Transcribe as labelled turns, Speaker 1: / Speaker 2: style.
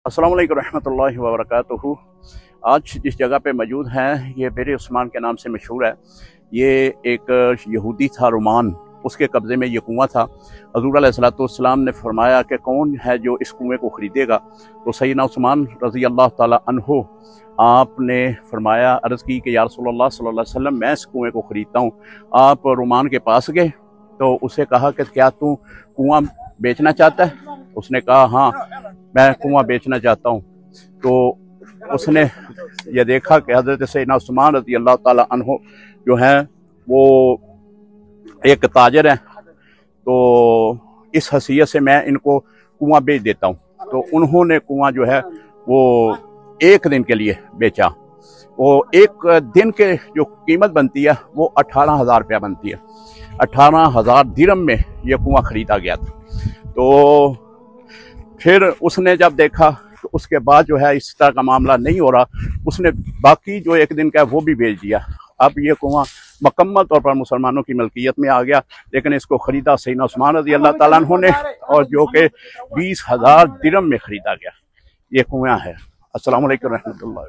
Speaker 1: अस्सलामु अलैकुम रहमतुल्लाहि व बरकातुहू। आज जिस जगह पे मौजूद हैं ये बिर उस्मान के नाम से मशहूर है। ये एक यहूदी था रुमान, उसके कब्ज़े में ये कुआं था। हज़ूर अलैहिस्सलाम ने फरमाया कि कौन है जो इस कुएं को ख़रीदेगा। तो सैयदना उस्मान रज़ी अल्लाह ताला अन्हो आपने फरमाया, अर्ज़ की कि या रसूलल्लाह सल्लल्लाहु अलैहि वसल्लम मैं इस कुएं को ख़रीदता हूँ। आप रुमान के पास गए तो उसे कहा कि क्या तू कुआं बेचना चाहता है? उसने कहा हाँ, मैं कुआं बेचना चाहता हूँ। तो उसने ये देखा कि हज़रत सैयदना उस्मान रज़ी अल्लाह ताला अन्हो जो हैं वो एक ताजर हैं, तो इस हैसियत से मैं इनको कुआं बेच देता हूँ। तो उन्होंने कुआं जो है वो एक दिन के लिए बेचा। वो एक दिन के जो कीमत बनती है वो 18,000 रुपया बनती है। 18,000 दिरहम में ये कुआं ख़रीदा गया था। तो फिर उसने जब देखा तो उसके बाद जो है इस तरह का मामला नहीं हो रहा, उसने बाकी जो एक दिन का है वो भी बेच दिया। अब ये कुआं मुकम्मल तौर पर मुसलमानों की मलकियत में आ गया, लेकिन इसको ख़रीदा सैयदना उस्मान रज़ी अल्लाह ताला अन्हु ने, और जो कि 20,000 दिरहम में ख़रीदा गया ये कुआं है। अस्सलामु अलैकुम रहमतुल्लाह।